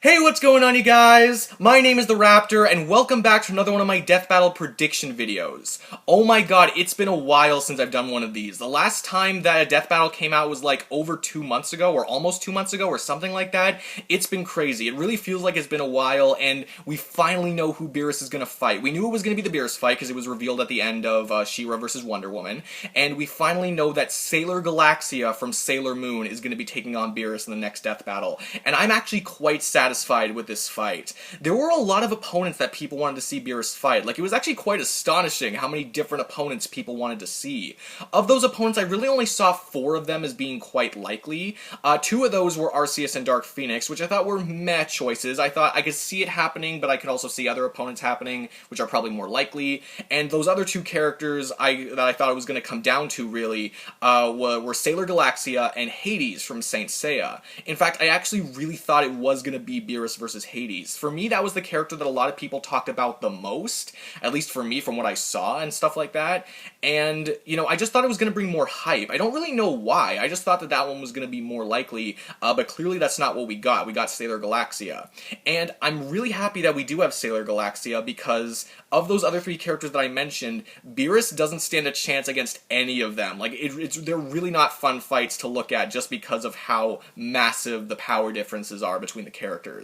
Hey, what's going on, you guys? My name is the Raptor, and welcome back to another one of my Death Battle prediction videos. Oh my god, it's been a while since I've done one of these. The last time that a Death Battle came out was like over 2 months ago, or almost 2 months ago, or something like that. It's been crazy. It really feels like it's been a while, and we finally know who Beerus is gonna fight. We knew it was gonna be the Beerus fight, because it was revealed at the end of She-Ra vs. Wonder Woman, and we finally know that Sailor Galaxia from Sailor Moon is gonna be taking on Beerus in the next Death Battle, and I'm actually quite satisfied with this fight. There were a lot of opponents that people wanted to see Beerus fight. Like, it was actually quite astonishing how many different opponents people wanted to see. Of those opponents, I really only saw 4 of them as being quite likely. 2 of those were Arceus and Dark Phoenix, which I thought were meh choices. I thought I could see it happening, but I could also see other opponents happening, which are probably more likely. And those other 2 characters that I thought it was going to come down to, really, were Sailor Galaxia and Hades from Saint Seiya. In fact, I actually really thought it was going to be Beerus versus Hades. For me, that was the character that a lot of people talked about the most, at least for me, from what I saw and stuff like that. And, you know, I just thought it was going to bring more hype. I don't really know why. I just thought that that one was going to be more likely, but clearly that's not what we got. We got Sailor Galaxia. And I'm really happy that we do have Sailor Galaxia, because of those other 3 characters that I mentioned, Beerus doesn't stand a chance against any of them. Like, they're really not fun fights to look at just because of how massive the power differences are between the characters.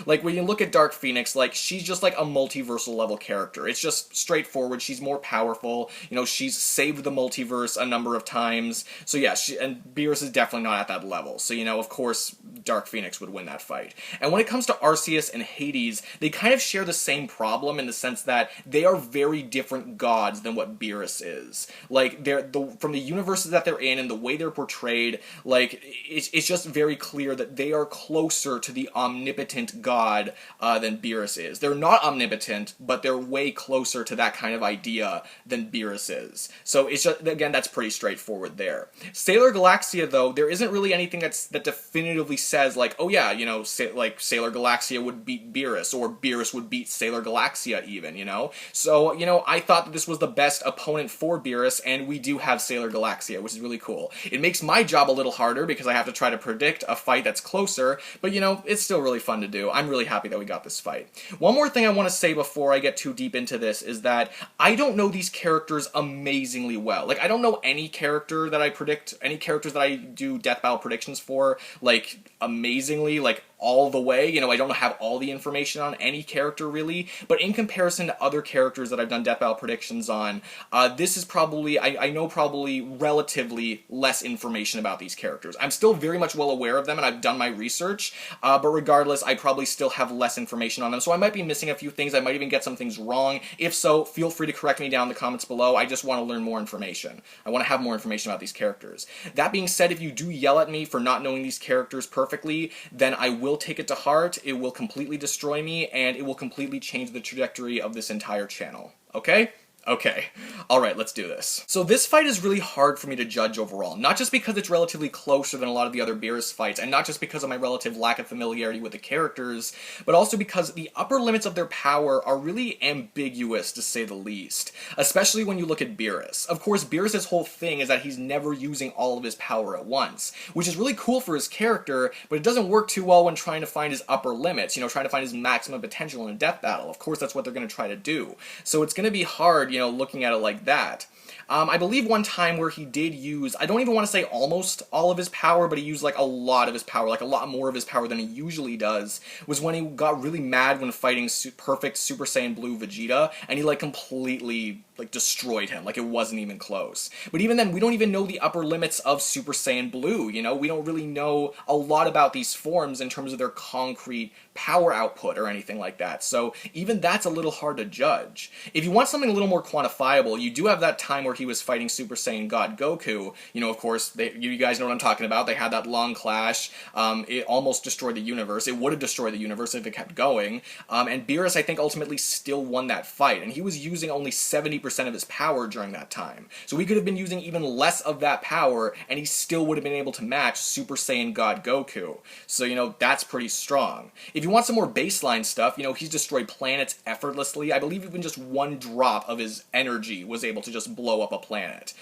Like, when you look at Dark Phoenix, like, she's just like a multiversal level character. It's just straightforward. She's more powerful. You know, she's saved the multiverse a number of times. So yeah, and Beerus is definitely not at that level. So, you know, of course, Dark Phoenix would win that fight. And when it comes to Arceus and Hades, they kind of share the same problem in the sense that they are very different gods than what Beerus is. Like, from the universes that they're in and the way they're portrayed, like, it's just very clear that they are closer to the omnipotent god than Beerus is. They're not omnipotent, but they're way closer to that kind of idea than Beerus is. So it's just, again, that's pretty straightforward there. Sailor Galaxia, though, there isn't really anything that definitively says, like, oh yeah, you know, like, Sailor Galaxia would beat Beerus, or Beerus would beat Sailor Galaxia even, you know? So, you know, I thought that this was the best opponent for Beerus, and we do have Sailor Galaxia, which is really cool. It makes my job a little harder, because I have to try to predict a fight that's closer, but, you know, it's still really fun to do. I'm really happy that we got this fight. One more thing I want to say before I get too deep into this is that I don't know these characters amazingly well. Like, I don't know any character that I predict, any characters that I do Death Battle predictions for, like, amazingly, like, all the way. You know, I don't have all the information on any character, really, but in comparison to other characters that I've done Death Battle predictions on, this is probably, I know probably relatively less information about these characters. I'm still very much well aware of them, and I've done my research, but regardless, I probably still have less information on them, so I might be missing a few things. I might even get some things wrong. If so, feel free to correct me down in the comments below. I just want to learn more information. I want to have more information about these characters. That being said, if you do yell at me for not knowing these characters perfectly, then I will take it to heart. It will completely destroy me, and it will completely change the trajectory of this entire channel. Okay? Okay. Alright, let's do this. So this fight is really hard for me to judge overall, not just because it's relatively closer than a lot of the other Beerus fights, and not just because of my relative lack of familiarity with the characters, but also because the upper limits of their power are really ambiguous, to say the least, especially when you look at Beerus. Of course, Beerus' whole thing is that he's never using all of his power at once, which is really cool for his character, but it doesn't work too well when trying to find his upper limits, you know, trying to find his maximum potential in a death battle. Of course, that's what they're going to try to do. So it's going to be hard, you know, looking at it like that. I believe one time where he did use, I don't even want to say almost all of his power, but he used like a lot of his power, like a lot more of his power than he usually does, was when he got really mad when fighting perfect Super Saiyan Blue Vegeta, and he like completely like destroyed him, like it wasn't even close. But even then, we don't even know the upper limits of Super Saiyan Blue, you know? We don't really know a lot about these forms in terms of their concrete power output or anything like that, so even that's a little hard to judge. If you want something a little more quantifiable, you do have that time where he was fighting Super Saiyan God Goku. You know, of course, you guys know what I'm talking about. They had that long clash. It almost destroyed the universe. It would have destroyed the universe if it kept going. And Beerus, I think, ultimately still won that fight. And he was using only 70% of his power during that time. So he could have been using even less of that power, and he still would have been able to match Super Saiyan God Goku. So, you know, that's pretty strong. If you want some more baseline stuff, you know, he's destroyed planets effortlessly. I believe even just one drop of his his energy was able to just blow up a planet.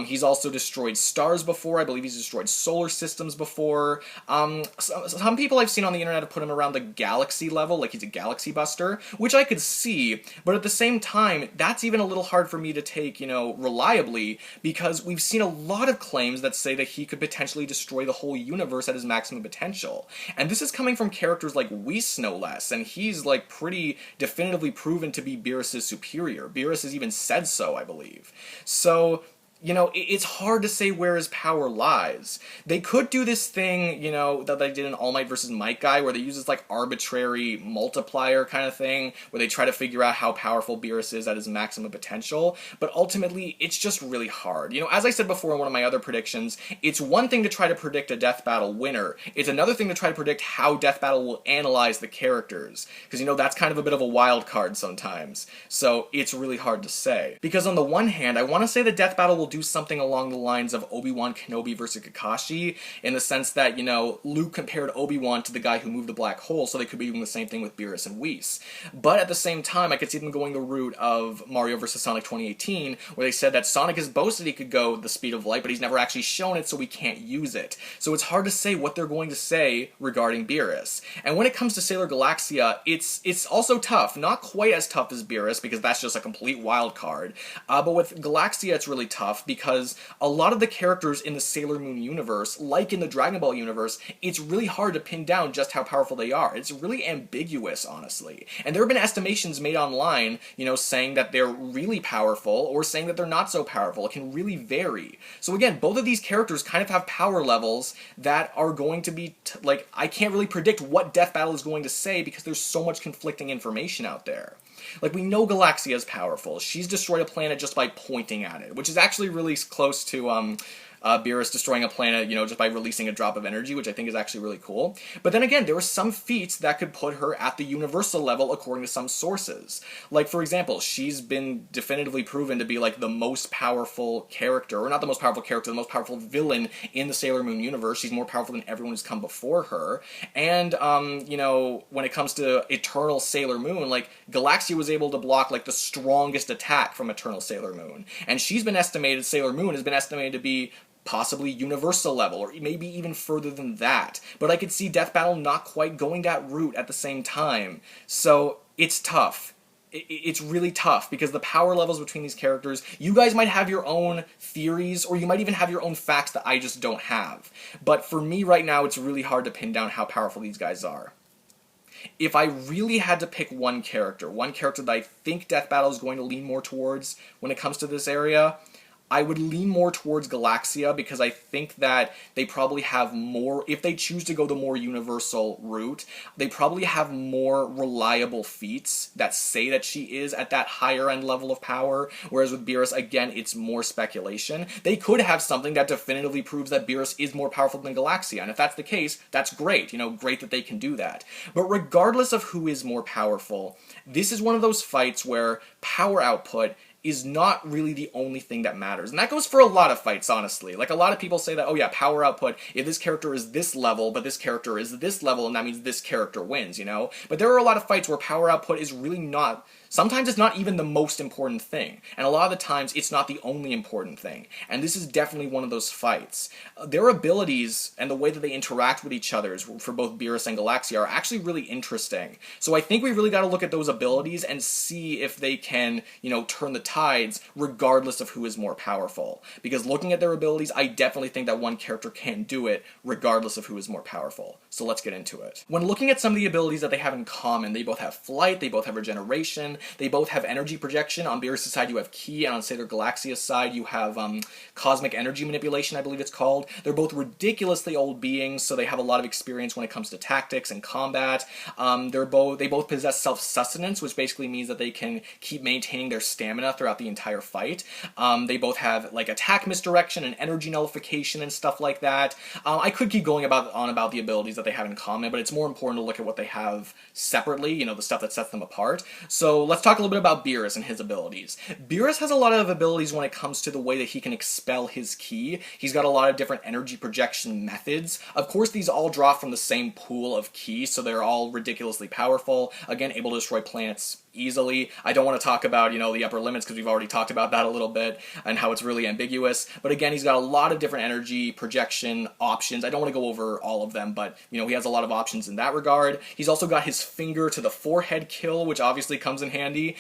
He's also destroyed stars before. I believe he's destroyed solar systems before. Some people I've seen on the internet have put him around the galaxy level, like he's a galaxy buster, which I could see, but at the same time, that's even a little hard for me to take, reliably, because we've seen a lot of claims that say that he could potentially destroy the whole universe at his maximum potential. And this is coming from characters like Whis, no less, and he's, like, pretty definitively proven to be Beerus' superior. Beerus has even said so, I believe. So, it's hard to say where his power lies. They could do this thing, that they did in All Might vs. Might Guy, where they use this, like, arbitrary multiplier kind of thing, where they try to figure out how powerful Beerus is at his maximum potential, but ultimately, it's just really hard. As I said before in one of my other predictions, it's one thing to try to predict a Death Battle winner, it's another thing to try to predict how Death Battle will analyze the characters, because, that's kind of a bit of a wild card sometimes, so it's really hard to say. Because on the one hand, I want to say that Death Battle will do something along the lines of Obi-Wan Kenobi versus Kakashi, in the sense that, Luke compared Obi-Wan to the guy who moved the black hole, so they could be doing the same thing with Beerus and Whis. But at the same time, I could see them going the route of Mario vs. Sonic 2018, where they said that Sonic has boasted he could go the speed of light, but he's never actually shown it, so we can't use it. So it's hard to say what they're going to say regarding Beerus. And when it comes to Sailor Galaxia, it's also tough. Not quite as tough as Beerus, because that's just a complete wild card. But with Galaxia, it's really tough, because a lot of the characters in the Sailor Moon universe, like in the Dragon Ball universe, it's really hard to pin down just how powerful they are. It's really ambiguous, honestly. And there have been estimations made online, saying that they're really powerful, or saying that they're not so powerful. It can really vary. So again, both of these characters kind of have power levels that are going to be, I can't really predict what Death Battle is going to say, because there's so much conflicting information out there. Like, we know Galaxia is powerful. She's destroyed a planet just by pointing at it, which is actually really close to, Beerus destroying a planet, just by releasing a drop of energy, which I think is actually really cool. But then again, there were some feats that could put her at the universal level according to some sources. Like, for example, she's been definitively proven to be, like, the most powerful character, or not the most powerful character, the most powerful villain in the Sailor Moon universe. She's more powerful than everyone who's come before her. And, when it comes to Eternal Sailor Moon, like, Galaxia was able to block, like, the strongest attack from Eternal Sailor Moon. And Sailor Moon has been estimated to be possibly universal level, or maybe even further than that. But I could see Death Battle not quite going that route at the same time. So, it's tough. It's really tough, because the power levels between these characters, you guys might have your own theories, or you might even have your own facts that I just don't have. But for me right now, it's really hard to pin down how powerful these guys are. If I really had to pick one character that I think Death Battle is going to lean more towards when it comes to this area, I would lean more towards Galaxia, because I think that they probably have more, if they choose to go the more universal route, they probably have more reliable feats that say that she is at that higher end level of power, whereas with Beerus, again, it's more speculation. They could have something that definitively proves that Beerus is more powerful than Galaxia, and if that's the case, that's great, great that they can do that. But regardless of who is more powerful, this is one of those fights where power output is not really the only thing that matters. And that goes for a lot of fights, honestly. Like, a lot of people say that, oh yeah, power output, if this character is this level, but this character is this level, and that means this character wins, But there are a lot of fights where power output is really not, sometimes it's not even the most important thing. And a lot of the times, it's not the only important thing. And this is definitely one of those fights. Their abilities and the way that they interact with each other for both Beerus and Galaxia are actually really interesting. So I think we really got to look at those abilities and see if they can, turn the tides regardless of who is more powerful. Because looking at their abilities, I definitely think that one character can do it regardless of who is more powerful. So let's get into it. When looking at some of the abilities that they have in common, they both have flight, they both have regeneration, they both have energy projection. On Beerus' side you have ki, and on Sailor Galaxia's side you have cosmic energy manipulation, I believe it's called. They're both ridiculously old beings, so they have a lot of experience when it comes to tactics and combat. They both possess self-sustenance, which basically means that they can keep maintaining their stamina throughout the entire fight. They both have, like, attack misdirection and energy nullification and stuff like that. I could keep going on about the abilities that they have in common, but it's more important to look at what they have separately, the stuff that sets them apart. So let's talk a little bit about Beerus and his abilities. Beerus has a lot of abilities when it comes to the way that he can expel his ki. He's got a lot of different energy projection methods. Of course, these all draw from the same pool of ki, so they're all ridiculously powerful. Again, able to destroy planets easily. I don't want to talk about, the upper limits, because because we've already talked about that a little bit and how it's really ambiguous. But again, he's got a lot of different energy projection options. I don't want to go over all of them, but he has a lot of options in that regard. He's also got his finger to the forehead kill, which obviously comes in handy.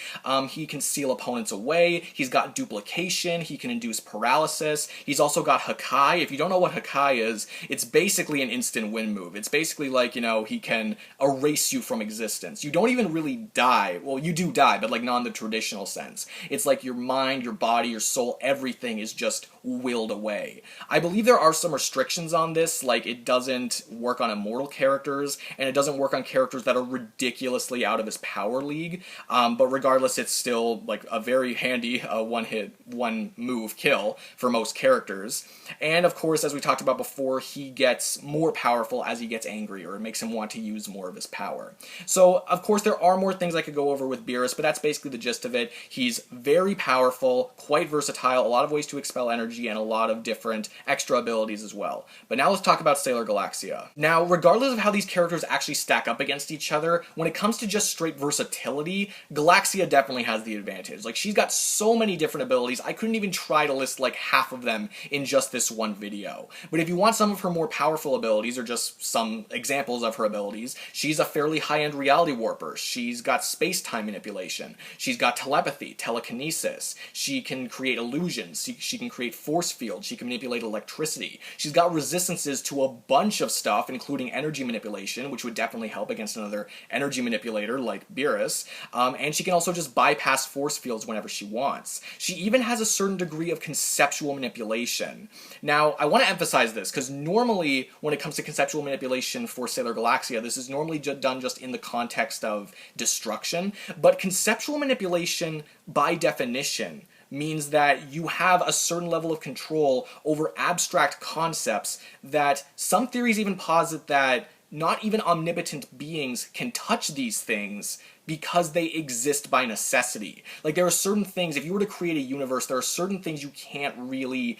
He can seal opponents away. He's got duplication. He can induce paralysis. He's also got Hakai. If you don't know what Hakai is, it's basically an instant win move. It's basically like, he can erase you from existence. You don't even really die. Well, you do die, but like not in the traditional sense. It's like your mind, your body, your soul, everything is just willed away. I believe there are some restrictions on this, like it doesn't work on immortal characters, and it doesn't work on characters that are ridiculously out of his power league, but regardless, it's still like a very handy one move kill for most characters. And of course, as we talked about before, he gets more powerful as he gets angry, or it makes him want to use more of his power. So, of course, there are more things I could go over with Beerus, but that's basically the gist of it. He's very powerful, quite versatile, a lot of ways to expel energy, and a lot of different extra abilities as well. But now let's talk about Sailor Galaxia. Now, regardless of how these characters actually stack up against each other, when it comes to just straight versatility, Galaxia definitely has the advantage. Like, she's got so many different abilities, I couldn't even try to list like half of them in just this one video. But if you want some of her more powerful abilities, or just some examples of her abilities, she's a fairly high-end reality warper. She's got space-time manipulation. She's got telepathy, telekinesis. She can create illusions. She can create force fields. She can manipulate electricity. She's got resistances to a bunch of stuff, including energy manipulation, which would definitely help against another energy manipulator like Beerus. And she can also just bypass force fields whenever she wants. She even has a certain degree of conceptual manipulation. Now, I want to emphasize this, because normally, when it comes to conceptual manipulation for Sailor Galaxia, this is normally done just in the context of destruction, but conceptual manipulation, by definition, means that you have a certain level of control over abstract concepts that some theories even posit that not even omnipotent beings can touch these things because they exist by necessity. Like, there are certain things, if you were to create a universe, there are certain things you can't really,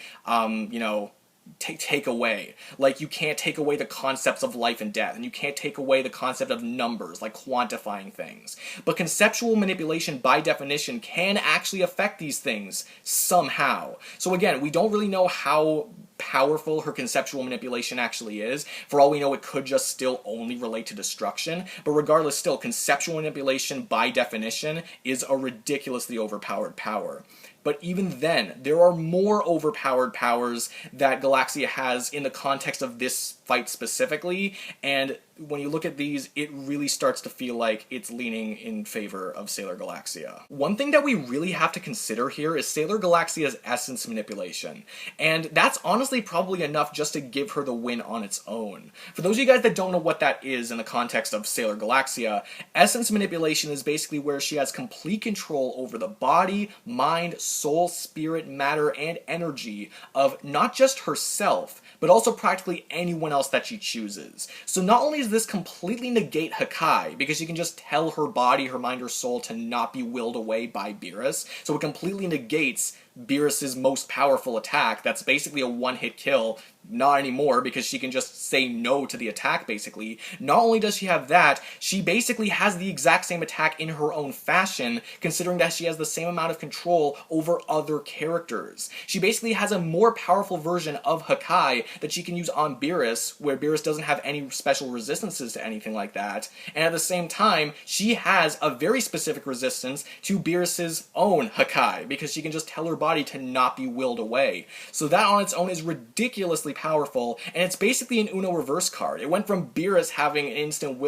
take away. Like, you can't take away the concepts of life and death, and you can't take away the concept of numbers, like quantifying things. But conceptual manipulation, by definition, can actually affect these things somehow. So again, we don't really know how powerful her conceptual manipulation actually is. For all we know, it could just still only relate to destruction, but regardless, still, conceptual manipulation, by definition, is a ridiculously overpowered power. But even then, there are more overpowered powers that Galaxia has in the context of this fight specifically, and when you look at these, it really starts to feel like it's leaning in favor of Sailor Galaxia. One thing that we really have to consider here is Sailor Galaxia's essence manipulation, and that's honestly probably enough just to give her the win on its own. For those of you guys that don't know what that is in the context of Sailor Galaxia, essence manipulation is basically where she has complete control over the body, mind, soul, spirit, matter, and energy of not just herself, but also practically anyone else that she chooses. So not only does this completely negate Hakai, because she can just tell her body, her mind, her soul to not be willed away by Beerus, so it completely negates Beerus's most powerful attack, that's basically a one-hit kill. Not anymore, because she can just say no to the attack, basically. Not only does she have that, she basically has the exact same attack in her own fashion, considering that she has the same amount of control over other characters. She basically has a more powerful version of Hakai that she can use on Beerus, where Beerus doesn't have any special resistances to anything like that, and at the same time, she has a very specific resistance to Beerus's own Hakai, because she can just tell her body to not be willed away. So that on its own is ridiculously powerful, and it's basically an Uno reverse card. It went from Beerus having an instant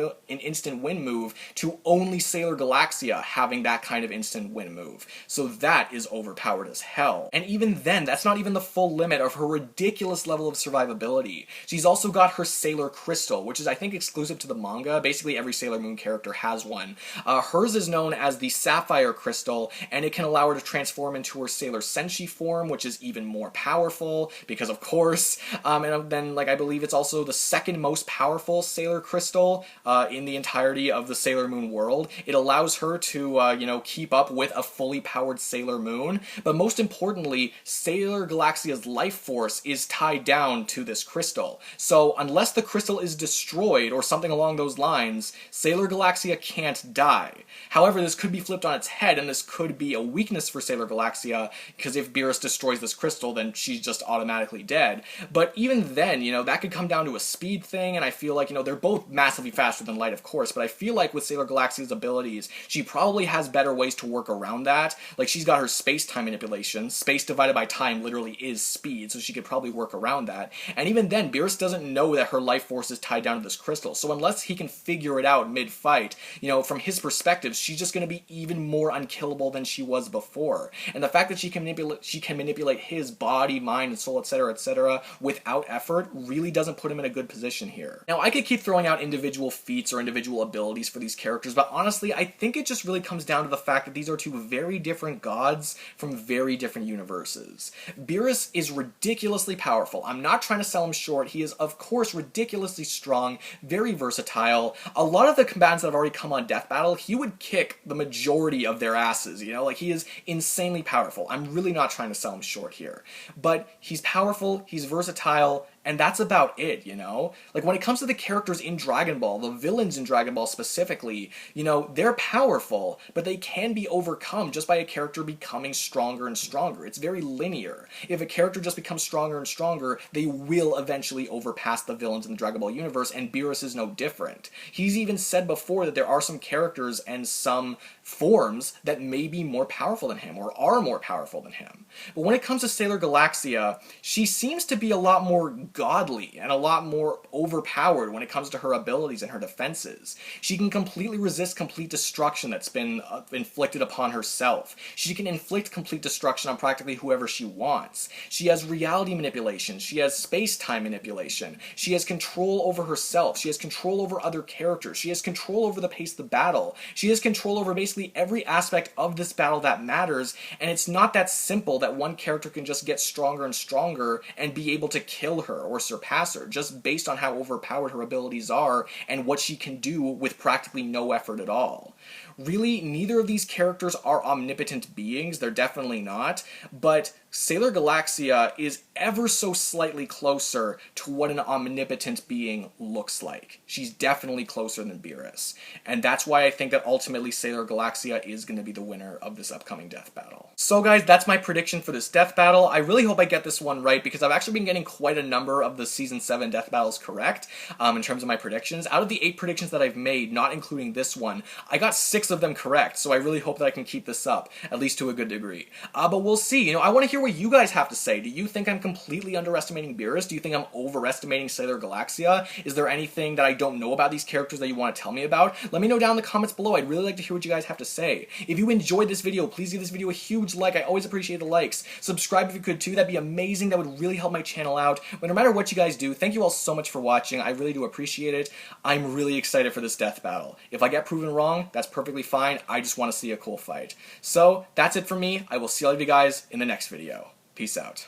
win move to only Sailor Galaxia having that kind of instant win move. So that is overpowered as hell. And even then, that's not even the full limit of her ridiculous level of survivability. She's also got her Sailor Crystal, which is, I think, exclusive to the manga. Basically, every Sailor Moon character has one. Hers is known as the Sapphire Crystal, and it can allow her to transform into her Sailor Senshi form, which is even more powerful, because of course, And then, like, I believe it's also the second most powerful Sailor Crystal in the entirety of the Sailor Moon world. It allows her to, you know, keep up with a fully powered Sailor Moon, but most importantly, Sailor Galaxia's life force is tied down to this crystal. So unless the crystal is destroyed or something along those lines, Sailor Galaxia can't die. However, this could be flipped on its head, and this could be a weakness for Sailor Galaxia, because if Beerus destroys this crystal, then she's just automatically dead. But even then, you know, that could come down to a speed thing, and I feel like, you know, they're both massively faster than light, of course, but I feel like with Sailor Galaxia's abilities, she probably has better ways to work around that. Like, she's got her space-time manipulation. Space divided by time literally is speed, so she could probably work around that. And even then, Beerus doesn't know that her life force is tied down to this crystal, so unless he can figure it out mid-fight, you know, from his perspective, she's just going to be even more unkillable than she was before. And the fact that she can manipulate his body, mind, and soul, etc., without effort really doesn't put him in a good position here. Now, I could keep throwing out individual feats or individual abilities for these characters, but honestly, I think it just really comes down to the fact that these are two very different gods from very different universes. Beerus is ridiculously powerful. I'm not trying to sell him short. He is, of course, ridiculously strong, very versatile. A lot of the combatants that have already come on Death Battle, he would kick the majority of their asses, you know? Like, he is insanely powerful. I'm really not trying to sell him short here. But he's powerful, he's versatile, and that's about it, you know? Like, when it comes to the characters in Dragon Ball, the villains in Dragon Ball specifically, you know, they're powerful, but they can be overcome just by a character becoming stronger and stronger. It's very linear. If a character just becomes stronger and stronger, they will eventually overpass the villains in the Dragon Ball universe, and Beerus is no different. He's even said before that there are some characters and some forms that may be more powerful than him, or are more powerful than him. But when it comes to Sailor Galaxia, she seems to be a lot more godly and a lot more overpowered when it comes to her abilities and her defenses. She can completely resist complete destruction that's been inflicted upon herself. She can inflict complete destruction on practically whoever she wants. She has reality manipulation. She has space-time manipulation. She has control over herself. She has control over other characters. She has control over the pace of the battle. She has control over basically every aspect of this battle that matters, and it's not that simple that one character can just get stronger and stronger and be able to kill her or surpass her, just based on how overpowered her abilities are and what she can do with practically no effort at all. Really, neither of these characters are omnipotent beings, they're definitely not, but Sailor Galaxia is ever so slightly closer to what an omnipotent being looks like. She's definitely closer than Beerus, and that's why I think that ultimately Sailor Galaxia is going to be the winner of this upcoming Death Battle. So guys, that's my prediction for this Death Battle. I really hope I get this one right, because I've actually been getting quite a number of the Season 7 Death Battles correct, in terms of my predictions. Out of the 8 predictions that I've made, not including this one, I got 6 of them correct, so I really hope that I can keep this up, at least to a good degree. But we'll see. You know, I want to hear what you guys have to say. Do you think I'm completely underestimating Beerus? Do you think I'm overestimating Sailor Galaxia? Is there anything that I don't know about these characters that you want to tell me about? Let me know down in the comments below. I'd really like to hear what you guys have to say. If you enjoyed this video, please give this video a huge like. I always appreciate the likes. Subscribe if you could too. That'd be amazing. That would really help my channel out. But no matter what you guys do, thank you all so much for watching. I really do appreciate it. I'm really excited for this Death Battle. If I get proven wrong, that's perfectly fine. I just want to see a cool fight. So, that's it for me. I will see all of you guys in the next video. Peace out.